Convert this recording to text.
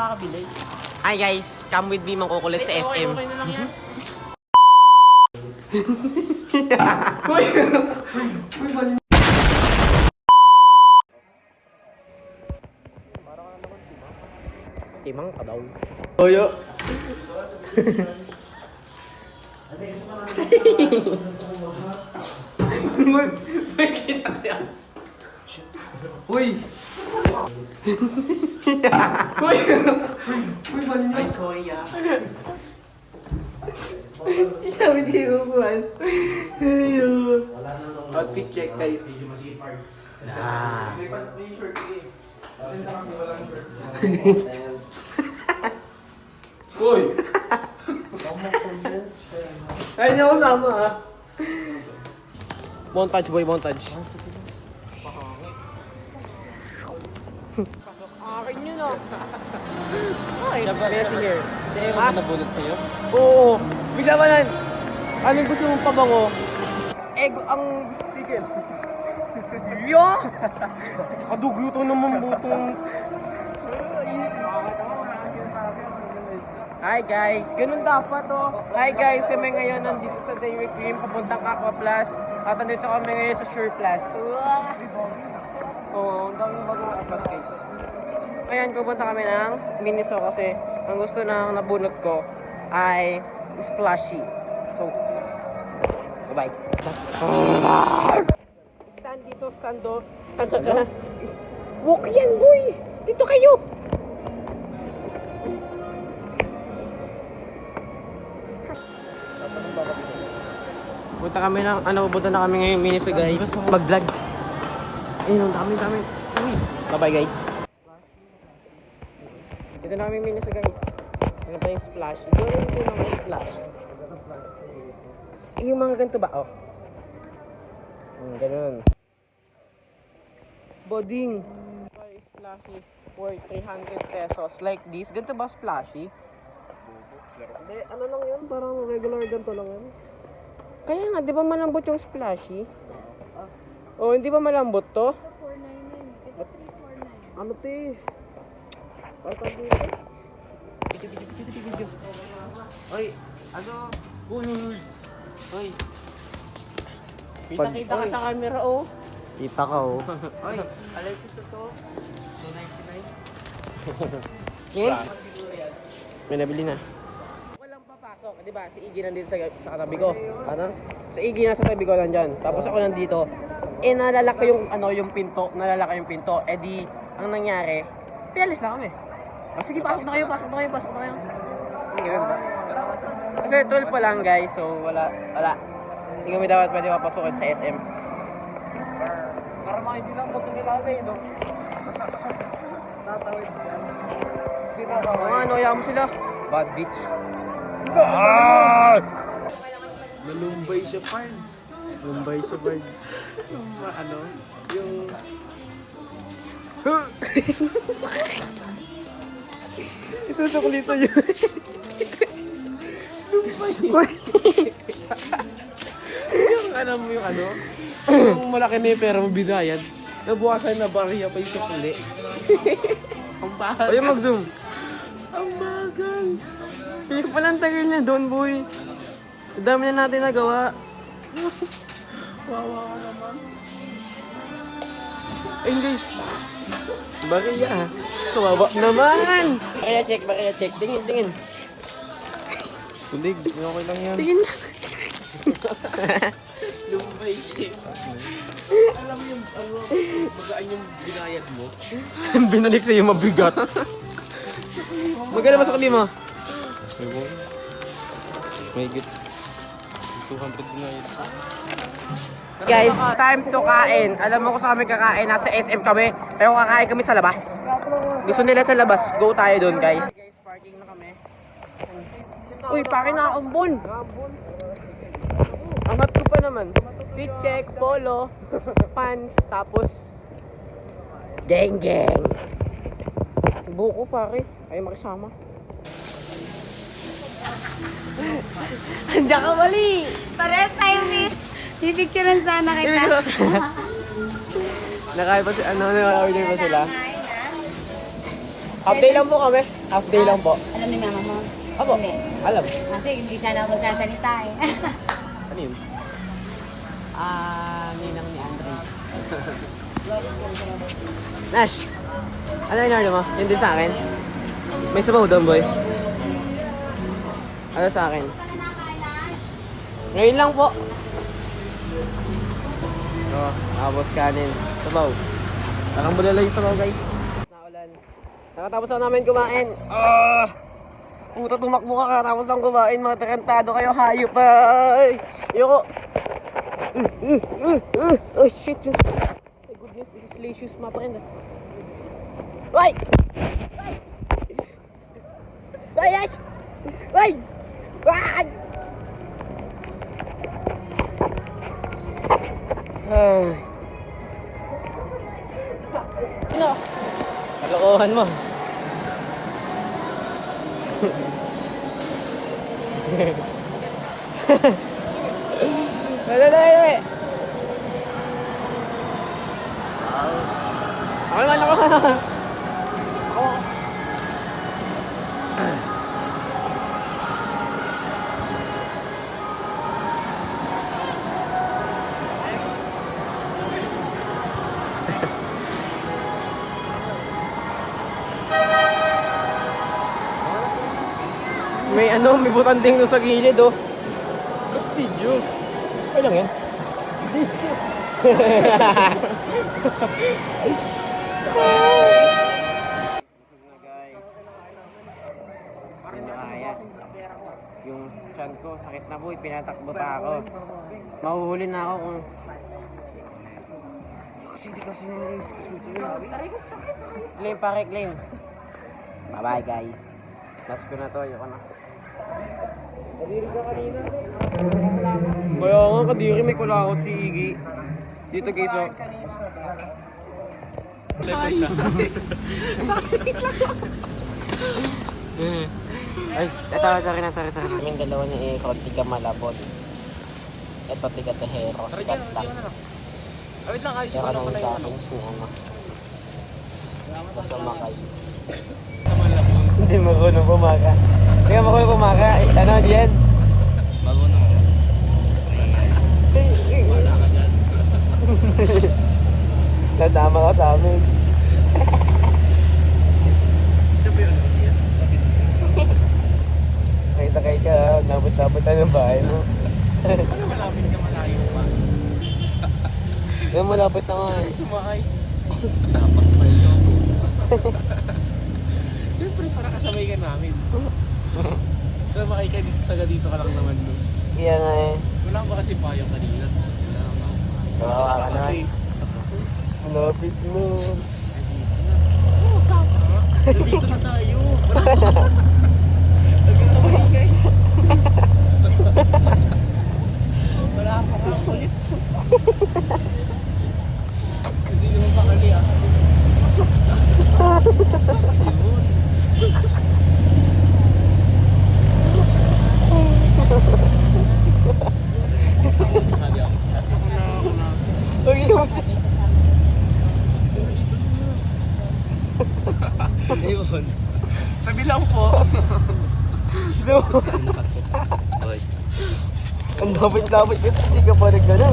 Kakabili. Hi guys, come with me mangkukulit sa SM. Okay na lang yan. Timang ka daw. Toyo. Uy! Uy! Ay, Toya. Sabi di ko buwan. Outfit check guys. Ah. May shirt eh. Kasi walang shirt. Uy! Ay, hindi ako sama ah. Montage boy, montage. Akin yun ah. Okay, messenger. Kaya Ah? mo nabulot sa'yo? Oo. Bigla ba nan? Anong gusto mong pabango? Ego ang tigil. Yo! Kadugyuto naman butong. Hi guys, ganun dapat oh. Hi guys, kami ngayon nandito sa Dairy Cream, papuntang Aqua Plus. At nandito kami ngayon sa Sure Plus. Oo, ang daming bagong Aqua Plus guys. Ngayon, pupunta kami ng Miniso kasi ang gusto ng nabunot ko ay splashy. So, bye-bye. Stand dito, stando. Walk yan, boy! Dito kayo! Punta kami ng, pupunta na kami ngayon Miniso guys. Mag-vlog. Ayun, ang dami. Uy, bye-bye guys. Dito na kami Miniso guys. Ano pa yung splash? Dito yung mga splash. Yung mga ganito ba? Oh. Ganun. Boding. Splashy for 300 pesos. Like this. Ganito ba splashy? Hindi, ano lang yan? Parang regular ganito lang yan. Kaya nga, di ba malambot yung splashy? Oh, hindi ba malambot to? 499. Ito 349. Ano te? Parang dito. Video. Oy, ano? Uy! Uy! Kita ka sa camera, oh. Kita ka oh. Oy! Alexis ito. 299. Yan? May nabili na. Walang papasok, di ba? Si Iggy nandito sa katabi ko. Ano? Si Iggy nasa tabi ko nandyan. Tapos ako nandito. Eh, nalalak ko yung, yung pinto. Nalalak ko yung pinto. Eh di, ang nangyari, pialis na kami. Oh, sige, pasok na kayo. Ganun ba? Kasi 12 pa lang guys, so wala. Hindi kami dapat pwede mapasukin sa SM. Para makibilang magkakilala eh, no? Tatawid yan. Hindi na ako. Ano, ayaw mo sila. Bad bitch. Malumbay siya, Pards. Mumbai siya, Bard. Yung ano? Yung... Ito sa kulito yun. yung ano mo yung ano? Yung malaki na yung pera mo binayad. Nabukasan na bariya pa yung sukli. Ang bagal. Ayaw mag-zoom. Ang bagal. Hindi ko palang tagal na doon, boy. Ang dami na natin nagawa. Wawa ka naman. Ay, hindi. Bariya. Kawawa naman. Bariya check. Tingin. Tulig, okay lang yan. Tingin na. Lumbay siya. Alam mo yung ano, magaan yung binayad mo. Binalik sa'yo mabigat. Magkano ba sa kalima? May git. 200 na yun. Guys, time to kain. Alam mo kung saan kami kakain? Nasa SM kami. Pero kakain kami sa labas. Gusto nila sa labas. Go tayo doon, guys. Guys, parking na kami. Uy, parking na ambon. Angat ko pa naman. Fit check, polo, pants, tapos geng. Buko pare. Ay makisama. Andiyan ka mali. Pares tayo pipicturean sana kita. Nakain pa si, nakaka-order pa sila? Half day lang po kami. Half day lang po. Alam ni mama mo? Apo, Hindi. alam. Kasi hindi sana ako magsasalita eh. Ano yun? Ninang ni Andre. Nash! Ano yung order mo? Yun din sa akin? May sabaw doon, boy. Ano sa akin? Ngayon lang po. Tapos kanin. Sabaw. Parang bulalo yung sabaw, guys. Naulan. Nakatapos na namin kumain. Puta, tumakbo ka katapos lang kumain. Mga tarantado kayo, hayop pa. Yoko. Oh shit, my goodness, this is delicious, mga pakinda. Ay! Ay! Ay! Ay! Ay! Ay! Ano? Kalokohan mo. Dali. Ako naman. Ako. May butanding doon sa gilid, oh. Video. Okay lang yan. Hindi kaya. Yung tiyan ko, sakit na boy, pinatakbo pa ako. Mahuhuli na ako kung... Hindi kasi nila-excuse mo ito. Claim pare, claim. Bye-bye guys. Last ko na to, ayoko na. Kadiri ka kanina. Kaya nga, kadiri may kulakot si Iggy. Dito guys, oh. Ay, ito, sorry. Kaming dalawa niya eh, tiga malabot. Ito, tiga tehero. Sikat lang. Wait lang, ayos Kaya ko ka lang nang pala sa yung akin, sumama. Basta makay. sa malabon. Hindi mo kunong pumaka. Hindi ka makunong pumaka. Ano, diyan? Bago na. Wala ka dyan. Nasama ka sa amin. Sakay ka, nabot-nabot na ng bahay mo. Ano malapit ka malayo pa? Yan, malapit na nga eh. Sumakay. Tapos pa yun. Siyempre, para kasabay ka namin. Sumakay ka dito, taga dito ka lang naman doon. Kaya nga eh. Wala ba kasi payong kanina? Kawawa ka Kasi, naman. Malapit mo. dito na tayo. Nagkakabay wala ako ulit. Hindi naman pakali ah. Ayun. Tabi lang po. Oy. Ang lapit-lapit kasi hindi ka pa naggana.